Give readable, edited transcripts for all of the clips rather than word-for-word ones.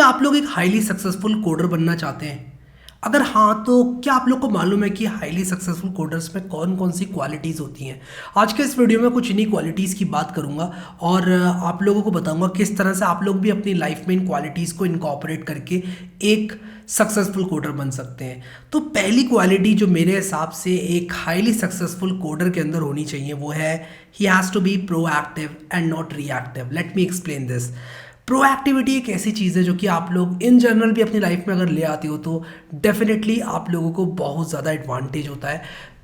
क्या आप लोग एक हाईली सक्सेसफुल कोडर बनना चाहते हैं? अगर हाँ, तो क्या आप लोग को मालूम है कि हाईली सक्सेसफुल कोडर्स में कौन कौन सी क्वालिटीज़ होती हैं? आज के इस वीडियो में कुछ इन्हीं क्वालिटीज़ की बात करूंगा और आप लोगों को बताऊंगा किस तरह से आप लोग भी अपनी लाइफ में इन क्वालिटीज़ को इनकॉर्पोरेट करके एक सक्सेसफुल कोडर बन सकते हैं। तो पहली क्वालिटी जो मेरे हिसाब से एक हाईली सक्सेसफुल कोडर के अंदर होनी चाहिए वो है ही has to be proactive and not reactive. Let me explain this. Proactivity एक ऐसी चीज़ है जो कि आप लोग इन जनरल भी अपनी लाइफ में अगर ले आते हो तो डेफिनेटली आप लोगों को बहुत ज़्यादा एडवांटेज होता है।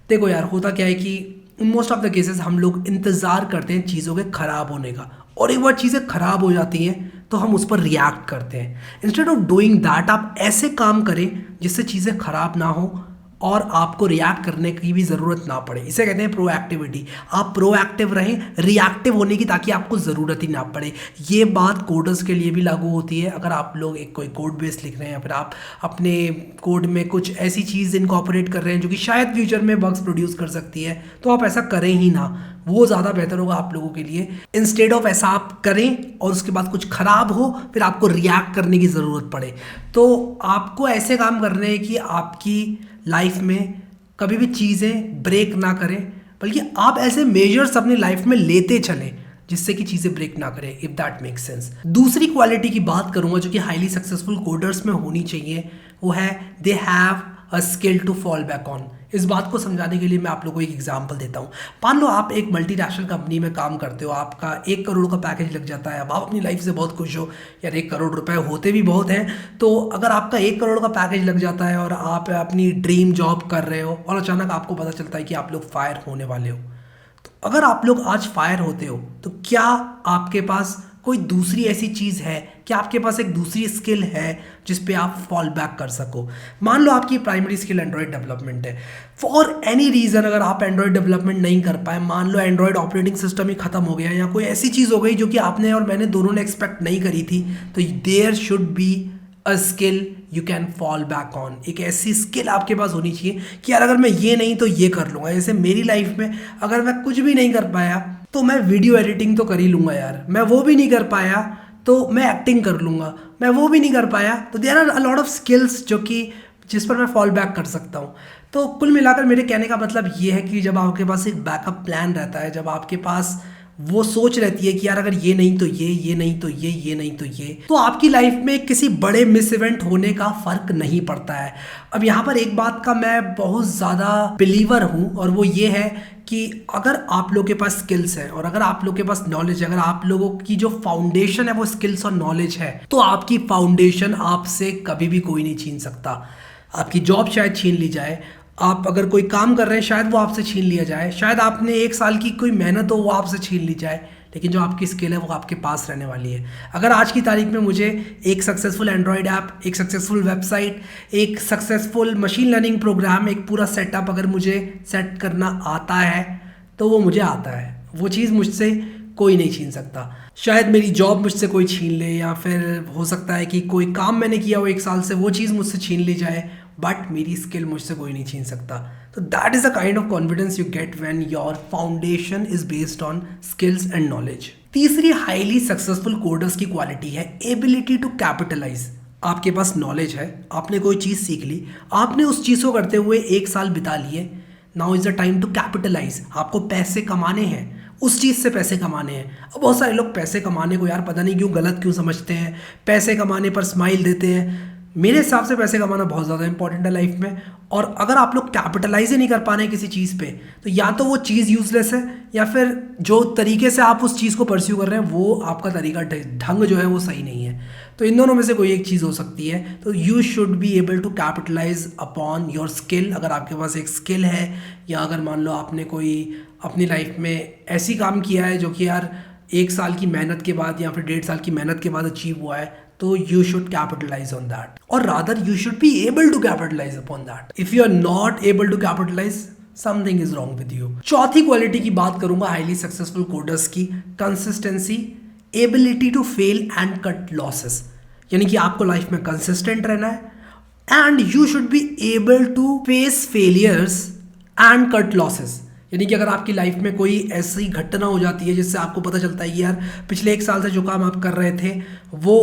देखो यार, होता क्या है कि in most of the cases हम लोग इंतज़ार करते हैं चीज़ों के ख़राब होने का, और एक बार चीज़ें ख़राब हो जाती हैं तो हम उस पर रिएक्ट करते हैं। इंस्टेड ऑफ डूइंग दैट आप ऐसे काम करें जिससे चीज़ें ख़राब ना हो और आपको रिएक्ट करने की भी ज़रूरत ना पड़े। इसे कहते हैं प्रोएक्टिविटी। आप प्रोएक्टिव रहें रिएक्टिव होने की, ताकि आपको ज़रूरत ही ना पड़े। ये बात कोडर्स के लिए भी लागू होती है। अगर आप लोग एक कोई कोड बेस लिख रहे हैं या फिर आप अपने कोड में कुछ ऐसी चीज़ इनकॉर्पोरेट कर रहे हैं जो कि शायद फ्यूचर में बग्स प्रोड्यूस कर सकती है, तो आप ऐसा करें ही ना। वो ज़्यादा बेहतर होगा आप लोगों के लिए। इंस्टेड ऑफ ऐसा आप करें और उसके बाद कुछ ख़राब हो फिर आपको रिएक्ट करने की ज़रूरत पड़े। तो आपको ऐसे काम करने हैं कि आपकी लाइफ में कभी भी चीज़ें ब्रेक ना करें, बल्कि आप ऐसे मेजर्स अपनी लाइफ में लेते चलें जिससे कि चीज़ें ब्रेक ना करें, इफ़ दैट मेक्स सेंस। दूसरी क्वालिटी की बात करूंगा जो कि हाईली सक्सेसफुल कोडर्स में होनी चाहिए, वो है they have a skill to fall back on. इस बात को समझाने के लिए मैं आप लोगों को एक एग्जांपल देता हूँ। मान लो आप एक मल्टीनेशनल कंपनी में काम करते हो, आपका 1 करोड़ का पैकेज लग जाता है। अब आप अपनी लाइफ से बहुत खुश हो, यार 1 करोड़ रुपए होते भी बहुत हैं। तो अगर आपका 1 करोड़ का पैकेज लग जाता है और आप अपनी ड्रीम जॉब कर रहे हो और अचानक आपको पता चलता है कि आप लोग फायर होने वाले हो, तो अगर आप लोग आज फायर होते हो तो क्या आपके पास कोई दूसरी ऐसी चीज़ है, क्या आपके पास एक दूसरी स्किल है जिस पे आप फॉल बैक कर सको? मान लो आपकी प्राइमरी स्किल एंड्रॉयड डेवलपमेंट है। फॉर एनी रीज़न अगर आप एंड्रॉयड डेवलपमेंट नहीं कर पाए, मान लो एंड्रॉयड ऑपरेटिंग सिस्टम ही खत्म हो गया या कोई ऐसी चीज़ हो गई जो कि आपने और मैंने दोनों ने एक्सपेक्ट नहीं करी थी, तो there should be a skill you can fall back on. एक ऐसी स्किल आपके पास होनी चाहिए कि यार अगर मैं ये नहीं तो ये कर लूँगा। जैसे मेरी लाइफ में अगर मैं कुछ भी नहीं कर पाया तो मैं वीडियो एडिटिंग तो कर ही लूँगा यार, मैं वो भी नहीं कर पाया तो मैं एक्टिंग कर लूँगा, मैं वो भी नहीं कर पाया तो there are a lot of skills जो कि जिस पर मैं फॉल बैक कर सकता हूँ। तो कुल मिलाकर मेरे कहने का मतलब ये है कि जब आपके पास एक बैकअप प्लान रहता है, जब आपके पास वो सोच रहती है कि यार अगर ये नहीं तो ये नहीं तो ये नहीं तो ये, तो आपकी लाइफ में किसी बड़े मिस इवेंट होने का फर्क नहीं पड़ता है। अब यहाँ पर एक बात का मैं बहुत ज़्यादा बिलीवर हूँ और वो ये है कि अगर आप लोगों के पास स्किल्स है और अगर आप लोगों के पास नॉलेज है, अगर आप लोगों की जो फाउंडेशन है वो स्किल्स और नॉलेज है, तो आपकी फाउंडेशन आपसे कभी भी कोई नहीं छीन सकता। आपकी जॉब शायद छीन ली जाए, आप अगर कोई काम कर रहे हैं शायद वो आपसे छीन लिया जाए, शायद आपने 1 साल की कोई मेहनत हो वो आपसे छीन ली जाए, लेकिन जो आपकी स्किल है वो आपके पास रहने वाली है। अगर आज की तारीख में मुझे एक सक्सेसफुल एंड्रॉयड ऐप, एक सक्सेसफुल वेबसाइट, एक सक्सेसफुल मशीन लर्निंग प्रोग्राम, एक पूरा सेटअप अगर मुझे सेट करना आता है तो वो मुझे आता है। वो चीज़ मुझसे कोई नहीं छीन सकता। शायद मेरी जॉब मुझसे कोई छीन ले, या फिर हो सकता है कि कोई काम मैंने किया हो 1 साल से वो चीज़ मुझसे छीन ली जाए, बट मेरी स्किल मुझसे कोई नहीं छीन सकता। तो that is a kind of confidence you get when your foundation is based on skills and knowledge. तीसरी हाईली सक्सेसफुल कोडर्स की क्वालिटी है एबिलिटी टू कैपिटलाइज। आपके पास नॉलेज है, आपने कोई चीज़ सीख ली, आपने उस चीज़ को करते हुए 1 साल बिता लिए। Now is the time to capitalise. आपको पैसे कमाने हैं, उस चीज़ से पैसे कमाने हैं। अब बहुत सारे लोग पैसे कमाने को यार पता नहीं क्यों गलत क्यों समझते हैं, पैसे कमाने पर स्माइल देते हैं। मेरे हिसाब से पैसे कमाना बहुत ज़्यादा इंपॉर्टेंट है लाइफ में, और अगर आप लोग कैपिटलाइज ही नहीं कर पा रहे हैं किसी चीज़ पे, तो या तो वो चीज़ यूजलेस है या फिर जो तरीके से आप उस चीज़ को परस्यू कर रहे हैं वो आपका तरीका ढंग जो है वो सही नहीं है। तो इन दोनों में से कोई एक चीज़ हो सकती है। तो you should be able to capitalise upon your skill. अगर आपके पास एक स्किल है, या अगर मान लो आपने कोई अपनी लाइफ में ऐसी काम किया है जो कि यार 1 साल की मेहनत के बाद या फिर 1.5 साल की मेहनत के बाद अचीव हुआ है, तो you should capitalize on that, or rather you should be able to capitalize upon that. If you are not able to capitalize, something is wrong with you. चौथी क्वालिटी की बात करूंगा हाईली सक्सेसफुल कोडर्स की, consistency, ability to fail and cut losses. यानी कि आपको life में consistent रहना है and you should be able to face failures and cut losses. यानी कि अगर आपकी लाइफ में कोई ऐसी घटना हो जाती है जिससे आपको पता चलता है कि यार पिछले 1 साल से जो काम आप कर रहे थे वो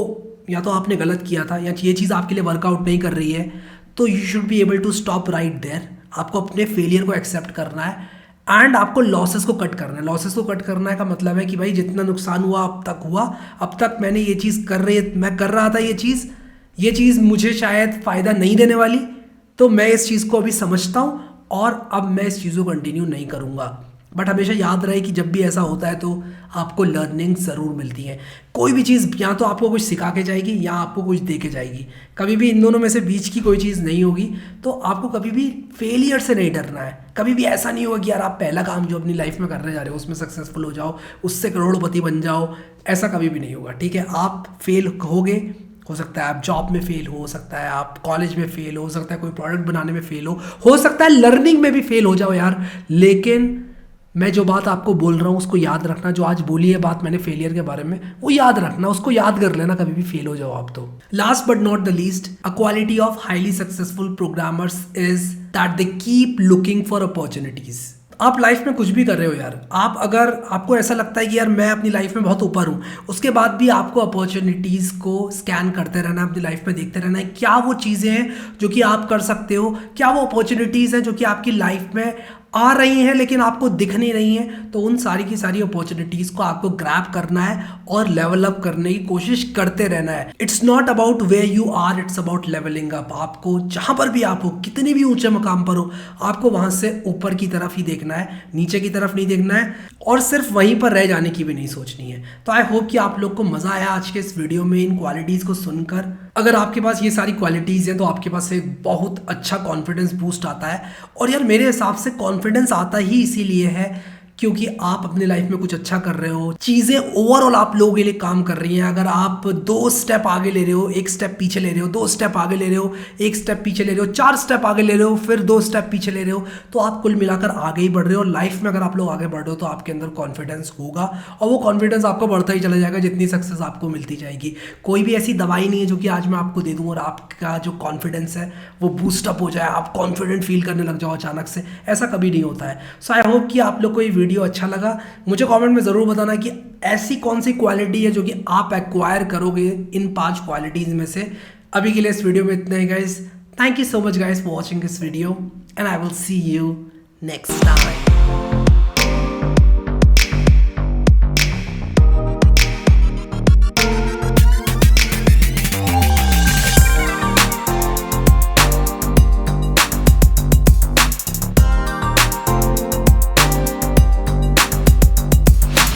या तो आपने गलत किया था या ये चीज़ आपके लिए वर्कआउट नहीं कर रही है, तो you should be able to stop right there. आपको अपने फेलियर को एक्सेप्ट करना है एंड आपको लॉसेस को कट करना है। लॉसेस को कट करने का मतलब है कि भाई जितना नुकसान हुआ अब तक हुआ, अब तक मैंने ये चीज़ मैं कर रहा था, ये चीज़ मुझे शायद फ़ायदा नहीं देने वाली, तो मैं इस चीज़ को अभी समझता हूँ और अब मैं इस चीज़ को कंटिन्यू नहीं करूँगा। बट हमेशा याद रहे कि जब भी ऐसा होता है तो आपको लर्निंग ज़रूर मिलती है। कोई भी चीज़ या तो आपको कुछ सिखा के जाएगी या आपको कुछ दे के जाएगी, कभी भी इन दोनों में से बीच की कोई चीज़ नहीं होगी। तो आपको कभी भी फेलियर से नहीं डरना है। कभी भी ऐसा नहीं होगा कि यार आप पहला काम जो अपनी लाइफ में करने जा रहे हो उसमें सक्सेसफुल हो जाओ, उससे करोड़पति बन जाओ, ऐसा कभी भी नहीं होगा। ठीक है, आप फेल होगे, हो सकता है आप जॉब में फेल हो सकता है आप कॉलेज में फेल हो सकता है कोई प्रोडक्ट बनाने में फेल हो सकता है लर्निंग में भी फेल हो जाओ यार। लेकिन मैं जो बात आपको बोल रहा हूँ उसको याद रखना, जो आज बोली है बात मैंने फेलियर के बारे में, वो याद रखना, उसको याद कर लेना कभी भी फेल हो जाओ आप तो। Last but not the least, a quality of highly successful programmers is that they keep looking for opportunities. आप लाइफ में कुछ भी कर रहे हो यार, आप अगर आपको ऐसा लगता है कि यार मैं अपनी लाइफ में बहुत ऊपर हूँ, उसके बाद भी आपको अपॉर्चुनिटीज़ को स्कैन करते रहना है, अपनी लाइफ में देखते रहना है क्या वो चीज़ें हैं जो कि आप कर सकते हो, क्या वो अपॉर्चुनिटीज़ हैं जो कि आपकी लाइफ में आ रही हैं लेकिन आपको दिख नहीं रही हैं। तो उन सारी की सारी अपॉर्चुनिटीज़ को आपको ग्रैब करना है और लेवल अप करने की कोशिश करते रहना है। It's not about where you are, it's about levelling up. आपको जहाँ पर भी आप हो, कितने भी ऊंचे मकाम पर हो, आपको वहाँ से ऊपर की तरफ ही देखना है, नीचे की तरफ नहीं देखना है और सिर्फ वहीं पर रह जाने की भी नहीं सोचनी है। तो आई होप कि आप लोग को मज़ा आया आज के इस वीडियो में इन क्वालिटीज़ को सुनकर। अगर आपके पास ये सारी क्वालिटीज़ हैं तो आपके पास एक बहुत अच्छा कॉन्फिडेंस बूस्ट आता है। और यार मेरे हिसाब से कॉन्फिडेंस आता ही इसीलिए है क्योंकि आप अपने लाइफ में कुछ अच्छा कर रहे हो, चीज़ें ओवरऑल आप लोगों के लिए काम कर रही हैं। अगर आप 2 स्टेप आगे ले रहे हो, 1 स्टेप पीछे ले रहे हो, 2 स्टेप आगे ले रहे हो, 1 स्टेप पीछे ले रहे हो, 4 स्टेप आगे ले रहे हो, फिर 2 स्टेप पीछे ले रहे हो, तो आप कुल मिलाकर आगे ही बढ़ रहे हो। लाइफ में अगर आप लोग आगे बढ़ रहे हो तो आपके अंदर कॉन्फिडेंस होगा और वो कॉन्फिडेंस आपको बढ़ता ही चला जाएगा जितनी सक्सेस आपको मिलती जाएगी। कोई भी ऐसी दवाई नहीं है जो कि आज मैं आपको दे दूँ और आपका जो कॉन्फिडेंस है वो बूस्टअप हो जाए, आप कॉन्फिडेंट फील करने लग जाओ अचानक से। ऐसा कभी नहीं होता है। सो आई होप कि आप लोग को ये वीडियो अच्छा लगा। मुझे कमेंट में ज़रूर बताना कि ऐसी कौन सी क्वालिटी है जो कि आप एक्वायर करोगे इन 5 क्वालिटीज़ में से। अभी के लिए इस वीडियो में इतना ही guys. Thank you so much guys for watching this video and I will see you next time.